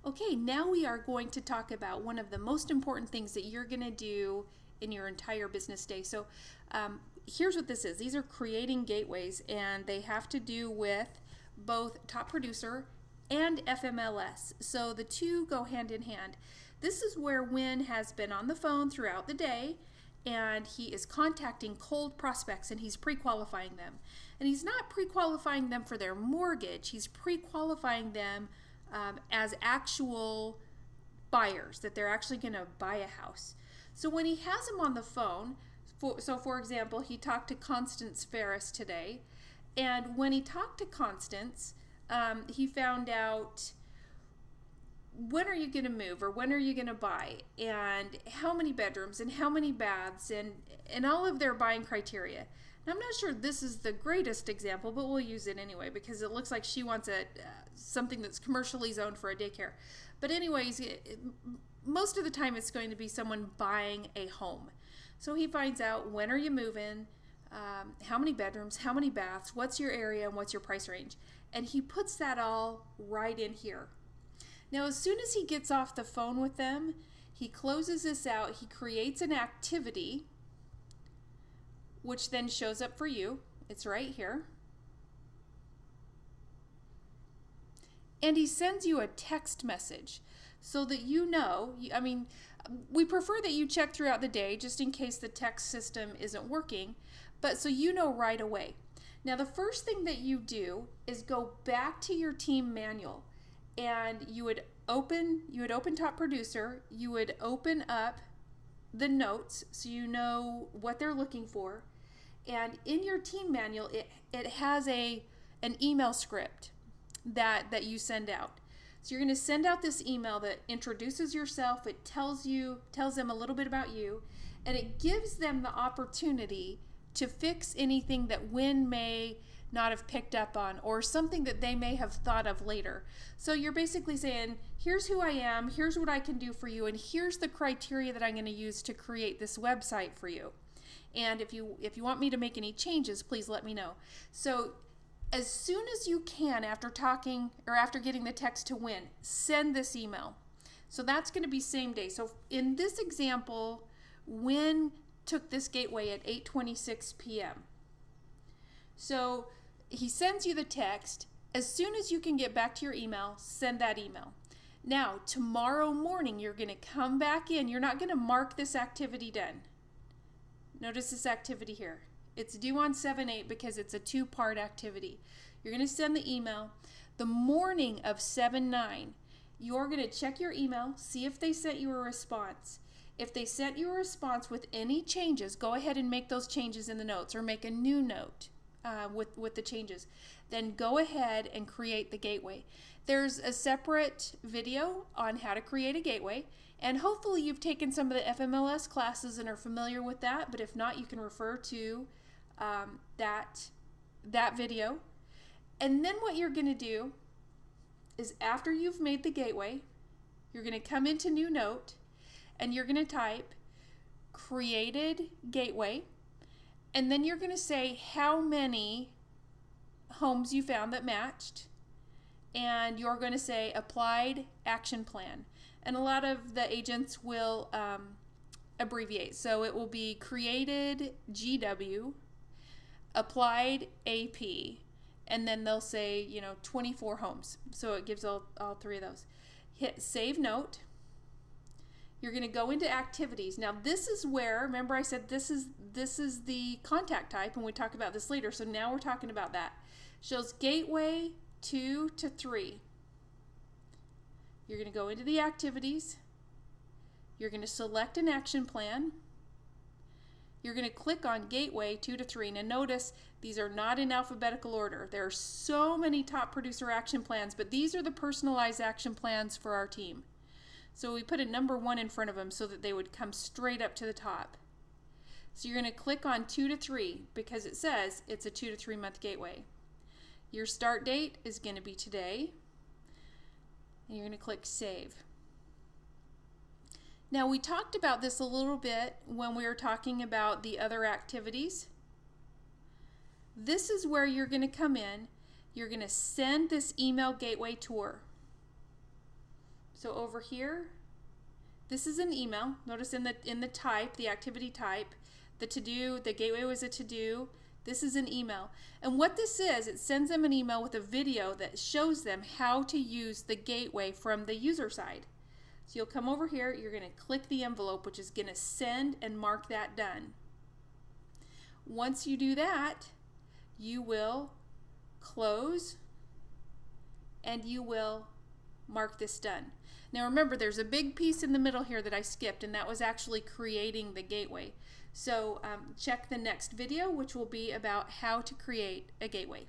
Okay, now we are going to talk about one of the most important things that you're going to do in your entire business day. So here's what this is. These are creating gateways, and they have to do with both Top Producer and FMLS. So the two go hand in hand. This is where Win has been on the phone throughout the day, and he is contacting cold prospects, and he's pre-qualifying them. And he's not pre-qualifying them for their mortgage. He's pre-qualifying them as actual buyers, that they're actually going to buy a house. So when he has them on the phone, for example, he talked to Constance Ferris today, and when he talked to Constance, he found out, when are you going to move, or when are you going to buy, and how many bedrooms and how many baths, and all of their buying criteria. And I'm not sure this is the greatest example, but we'll use it anyway because it looks like she wants something that's commercially zoned for a daycare. But anyways, most of the time it's going to be someone buying a home. So he finds out, when are you moving, how many bedrooms, how many baths, what's your area, and what's your price range. And he puts that all right in here. Now, as soon as he gets off the phone with them, he closes this out, he creates an activity, which then shows up for you. It's right here. And he sends you a text message so that you know, I mean, we prefer that you check throughout the day just in case the text system isn't working, but so you know right away. Now, the first thing that you do is go back to your team manual, and you would open Top Producer, you would open up the notes so you know what they're looking for. And in your team manual, it has an email script that you send out. So you're going to send out this email that introduces yourself, it tells them a little bit about you, and it gives them the opportunity to fix anything that Win may not have picked up on, or something that they may have thought of later. So you're basically saying, here's who I am, here's what I can do for you, and here's the criteria that I'm going to use to create this website for you. And if you want me to make any changes, please let me know. So as soon as you can, after talking or after getting the text to Win, send this email. So that's going to be same day. So in this example, Win took this gateway at 8:26 p.m. So he sends you the text. As soon as you can get back to your email, send that email. Now, tomorrow morning, you're going to come back in. You're not going to mark this activity done. Notice this activity here. It's due on 7/8 because it's a two-part activity. You're going to send the email. The morning of 7/9, you're going to check your email, see if they sent you a response. If they sent you a response with any changes, go ahead and make those changes in the notes, or make a new note with the changes. Then go ahead and create the gateway. There's a separate video on how to create a gateway, and hopefully you've taken some of the FMLS classes and are familiar with that, but if not, you can refer to that video. And then what you're going to do is, after you've made the gateway, you're going to come into New Note, and you're going to type created gateway, and then you're going to say how many homes you found that matched, and you're going to say applied action plan. And a lot of the agents will abbreviate. So it will be created GW, applied AP, and then they'll say, 24 homes. So it gives all three of those. Hit save note. You're going to go into activities. Now this is where, remember I said this is the contact type, and we talk about this later. So now we're talking about that. Shows gateway 2 to 3. You're going to go into the activities. You're going to select an action plan. You're going to click on gateway 2 to 3. Now notice these are not in alphabetical order. There are so many Top Producer action plans, but these are the personalized action plans for our team. So we put a number 1 in front of them so that they would come straight up to the top. So you're going to click on 2 to 3 because it says it's a 2 to 3 month gateway. Your start date is going to be today, and you're going to click save. Now we talked about this a little bit when we were talking about the other activities. This is where you're going to come in. You're going to send this email gateway tour. So over here, this is an email. Notice in the type, the activity type, the to-do, the gateway was a to-do. This is an email. And what this is, it sends them an email with a video that shows them how to use the gateway from the user side. So you'll come over here, you're going to click the envelope, which is going to send and mark that done. Once you do that, you will close and you will mark this done. Now remember, there's a big piece in the middle here that I skipped, and that was actually creating the gateway. So check the next video, which will be about how to create a gateway.